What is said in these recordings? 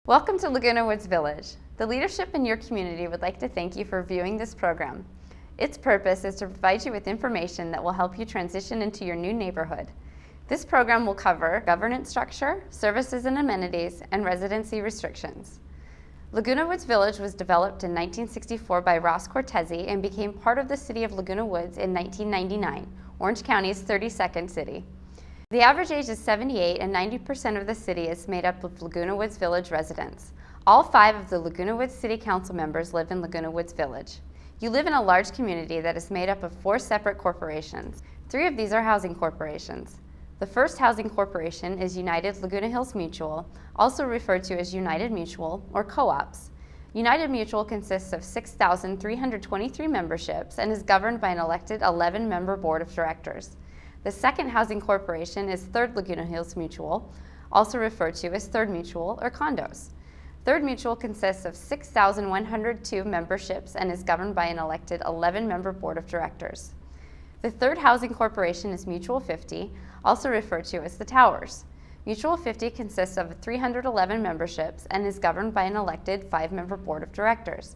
Welcome to Laguna Woods Village. The leadership in your community would like to thank you for viewing this program. Its purpose is to provide you with information that will help you transition into your new neighborhood. This program will cover governance structure, services and amenities, and residency restrictions. Laguna Woods Village was developed in 1964 by Ross Cortese and became part of the city of Laguna Woods in 1999, Orange County's 32nd city. The average age is 78 and 90% of the city is made up of Laguna Woods Village residents. All 5 of the Laguna Woods City Council members live in Laguna Woods Village. You live in a large community that is made up of 4 separate corporations. 3 of these are housing corporations. The first housing corporation is United Laguna Hills Mutual, also referred to as United Mutual or co-ops. United Mutual consists of 6,323 memberships and is governed by an elected 11-member board of directors. The second housing corporation is Third Laguna Hills Mutual, also referred to as Third Mutual or condos. Third Mutual consists of 6,102 memberships and is governed by an elected 11-member board of directors. The third housing corporation is Mutual 50, also referred to as the Towers. Mutual 50 consists of 311 memberships and is governed by an elected 5-member board of directors.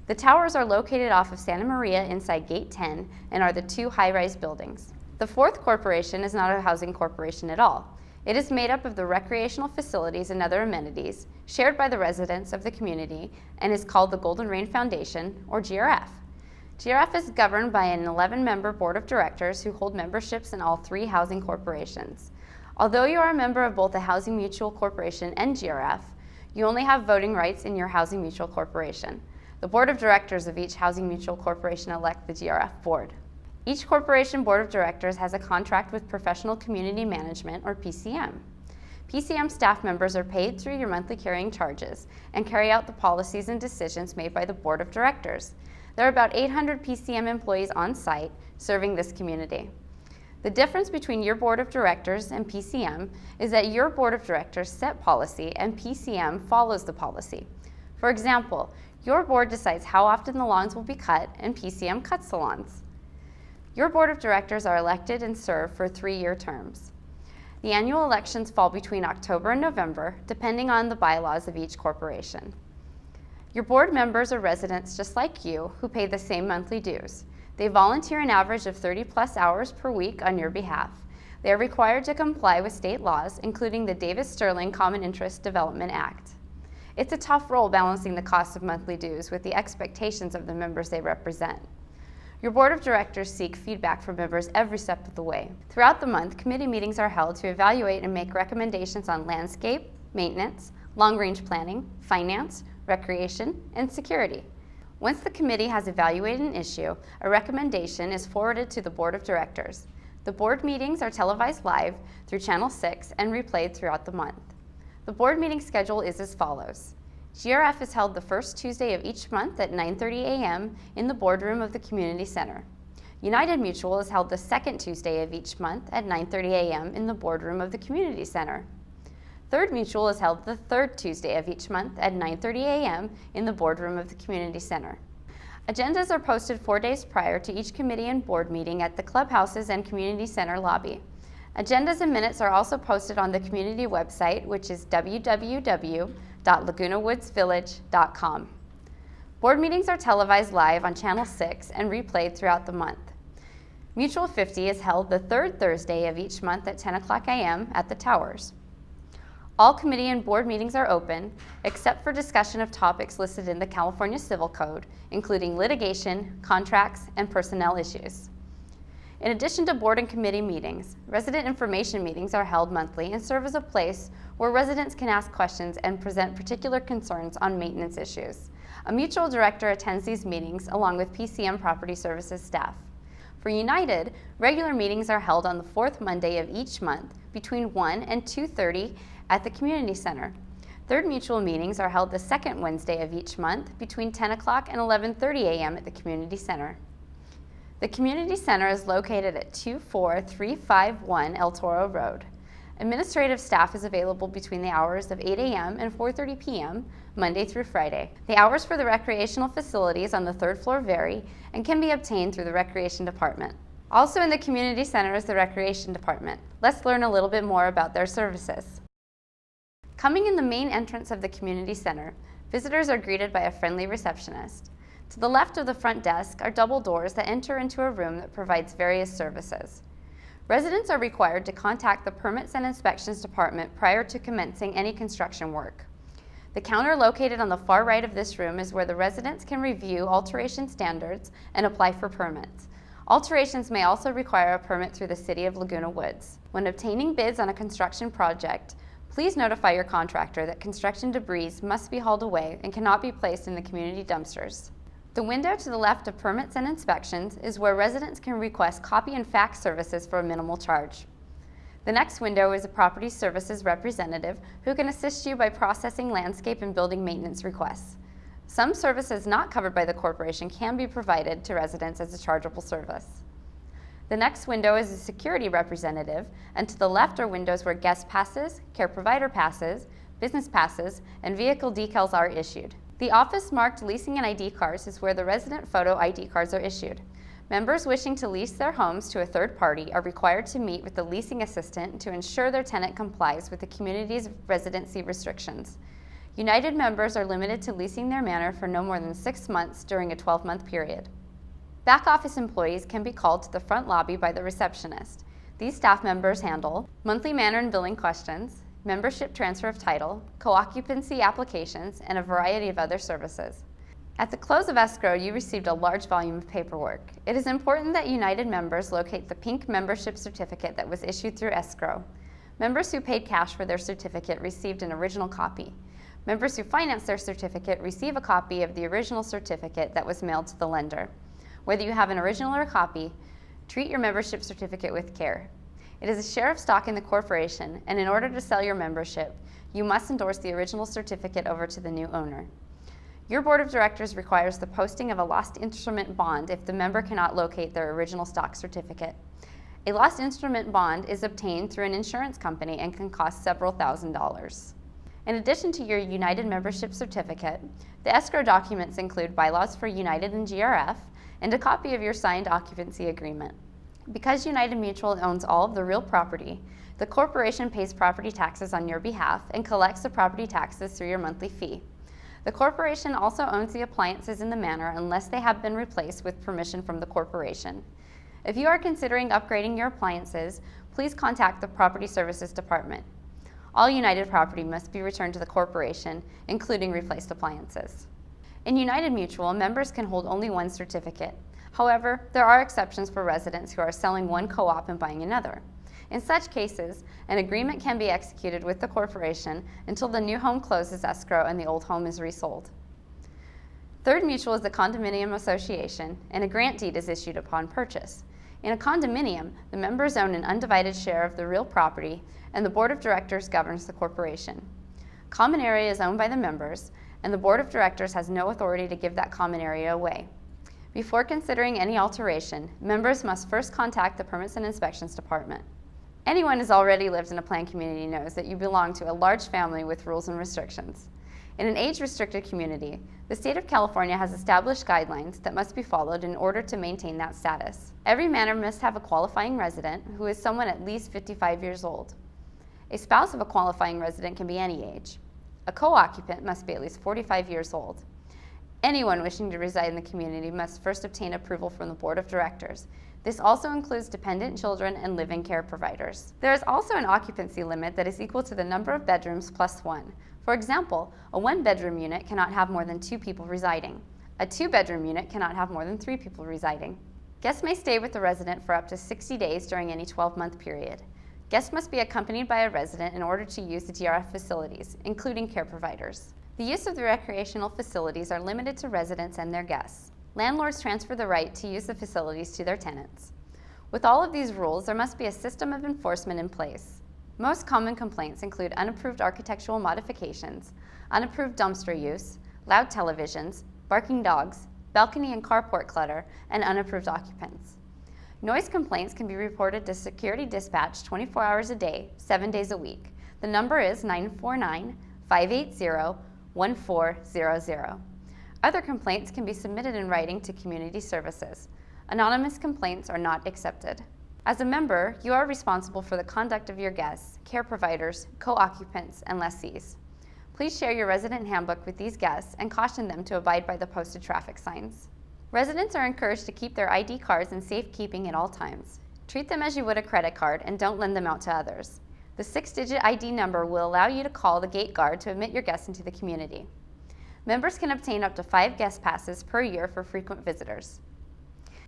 The Towers are located off of Santa Maria inside Gate 10 and are the 2 high-rise buildings. The fourth corporation is not a housing corporation at all. It is made up of the recreational facilities and other amenities shared by the residents of the community and is called the Golden Rain Foundation, or GRF. GRF is governed by an 11-member board of directors who hold memberships in all 3 housing corporations. Although you are a member of both the Housing Mutual Corporation and GRF, you only have voting rights in your Housing Mutual Corporation. The board of directors of each Housing Mutual Corporation elect the GRF board. Each corporation board of directors has a contract with Professional Community Management, or PCM. PCM staff members are paid through your monthly carrying charges and carry out the policies and decisions made by the board of directors. There are about 800 PCM employees on site serving this community. The difference between your board of directors and PCM is that your board of directors set policy and PCM follows the policy. For example, your board decides how often the lawns will be cut and PCM cuts the lawns. Your board of directors are elected and serve for 3-year terms. The annual elections fall between October and November, depending on the bylaws of each corporation. Your board members are residents just like you who pay the same monthly dues. They volunteer an average of 30+ hours per week on your behalf. They are required to comply with state laws, including the Davis-Sterling Common Interest Development Act. It's a tough role balancing the cost of monthly dues with the expectations of the members they represent. Your board of directors seek feedback from members every step of the way. Throughout the month, committee meetings are held to evaluate and make recommendations on landscape, maintenance, long-range planning, finance, recreation, and security. Once the committee has evaluated an issue, a recommendation is forwarded to the board of directors. The board meetings are televised live through Channel 6 and replayed throughout the month. The board meeting schedule is as follows. GRF is held the first Tuesday of each month at 9:30 a.m. in the boardroom of the Community Center. United Mutual is held the second Tuesday of each month at 9:30 a.m. in the boardroom of the Community Center. Third Mutual is held the third Tuesday of each month at 9:30 a.m. in the boardroom of the Community Center. Agendas are posted 4 days prior to each committee and board meeting at the clubhouses and Community Center lobby. Agendas and minutes are also posted on the community website, which is www.lagunawoodsvillage.com. Board meetings are televised live on Channel 6 and replayed throughout the month. Mutual 50 is held the third Thursday of each month at 10 o'clock a.m. at the Towers. All committee and board meetings are open, except for discussion of topics listed in the California Civil Code, including litigation, contracts, and personnel issues. In addition to board and committee meetings, resident information meetings are held monthly and serve as a place where residents can ask questions and present particular concerns on maintenance issues. A mutual director attends these meetings along with PCM Property Services staff. For United, regular meetings are held on the 4th Monday of each month between 1 and 2:30 at the Community Center. Third Mutual meetings are held the second Wednesday of each month between 10 o'clock and 11:30 a.m. at the Community Center. The Community Center is located at 24351 El Toro Road. Administrative staff is available between the hours of 8 a.m. and 4:30 p.m., Monday through Friday. The hours for the recreational facilities on the 3rd floor vary and can be obtained through the Recreation Department. Also in the Community Center is the Recreation Department. Let's learn a little bit more about their services. Coming in the main entrance of the community center, visitors are greeted by a friendly receptionist. To the left of the front desk are double doors that enter into a room that provides various services. Residents are required to contact the Permits and Inspections Department prior to commencing any construction work. The counter located on the far right of this room is where the residents can review alteration standards and apply for permits. Alterations may also require a permit through the City of Laguna Woods. When obtaining bids on a construction project, please notify your contractor that construction debris must be hauled away and cannot be placed in the community dumpsters. The window to the left of Permits and Inspections is where residents can request copy and fax services for a minimal charge. The next window is a Property Services representative who can assist you by processing landscape and building maintenance requests. Some services not covered by the corporation can be provided to residents as a chargeable service. The next window is a security representative, and to the left are windows where guest passes, care provider passes, business passes, and vehicle decals are issued. The office marked Leasing and ID cards is where the resident photo ID cards are issued. Members wishing to lease their homes to a third party are required to meet with the leasing assistant to ensure their tenant complies with the community's residency restrictions. United members are limited to leasing their manor for no more than 6 months during a 12-month period. Back office employees can be called to the front lobby by the receptionist. These staff members handle monthly manor and billing questions, membership transfer of title, co-occupancy applications, and a variety of other services. At the close of escrow, you received a large volume of paperwork. It is important that United members locate the pink membership certificate that was issued through escrow. Members who paid cash for their certificate received an original copy. Members who financed their certificate receive a copy of the original certificate that was mailed to the lender. Whether you have an original or a copy, treat your membership certificate with care. It is a share of stock in the corporation, and in order to sell your membership, you must endorse the original certificate over to the new owner. Your board of directors requires the posting of a lost instrument bond if the member cannot locate their original stock certificate. A lost instrument bond is obtained through an insurance company and can cost several $1,000s. In addition to your United membership certificate, the escrow documents include bylaws for United and GRF and a copy of your signed occupancy agreement. Because United Mutual owns all of the real property, the corporation pays property taxes on your behalf and collects the property taxes through your monthly fee. The corporation also owns the appliances in the manor unless they have been replaced with permission from the corporation. If you are considering upgrading your appliances, please contact the Property Services Department. All United property must be returned to the corporation, including replaced appliances. In United Mutual, members can hold only one certificate. However, there are exceptions for residents who are selling one co-op and buying another. In such cases, an agreement can be executed with the corporation until the new home closes escrow and the old home is resold. Third Mutual is a condominium association, and a grant deed is issued upon purchase. In a condominium, the members own an undivided share of the real property, and the board of directors governs the corporation. Common area is owned by the members, and the board of directors has no authority to give that common area away. Before considering any alteration, members must first contact the Permits and Inspections Department. Anyone who has already lived in a planned community knows that you belong to a large family with rules and restrictions. In an age-restricted community, the state of California has established guidelines that must be followed in order to maintain that status. Every manor must have a qualifying resident who is someone at least 55 years old. A spouse of a qualifying resident can be any age. A co-occupant must be at least 45 years old. Anyone wishing to reside in the community must first obtain approval from the board of directors. This also includes dependent children and live-in care providers. There is also an occupancy limit that is equal to the number of bedrooms plus one. For example, a one-bedroom unit cannot have more than 2 people residing. A 2-bedroom unit cannot have more than 3 people residing. Guests may stay with the resident for up to 60 days during any 12-month period. Guests must be accompanied by a resident in order to use the GRF facilities, including care providers. The use of the recreational facilities are limited to residents and their guests. Landlords transfer the right to use the facilities to their tenants. With all of these rules, there must be a system of enforcement in place. Most common complaints include unapproved architectural modifications, unapproved dumpster use, loud televisions, barking dogs, balcony and carport clutter, and unapproved occupants. Noise complaints can be reported to Security Dispatch 24 hours a day, 7 days a week. The number is 949-580-1400. Other complaints can be submitted in writing to Community Services. Anonymous complaints are not accepted. As a member, you are responsible for the conduct of your guests, care providers, co-occupants, and lessees. Please share your resident handbook with these guests and caution them to abide by the posted traffic signs. Residents are encouraged to keep their ID cards in safekeeping at all times. Treat them as you would a credit card and don't lend them out to others. The 6-digit ID number will allow you to call the gate guard to admit your guests into the community. Members can obtain up to 5 guest passes per year for frequent visitors.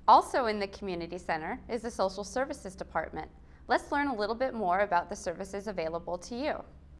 Also in the community center is the Social Services Department. Let's learn a little bit more about the services available to you.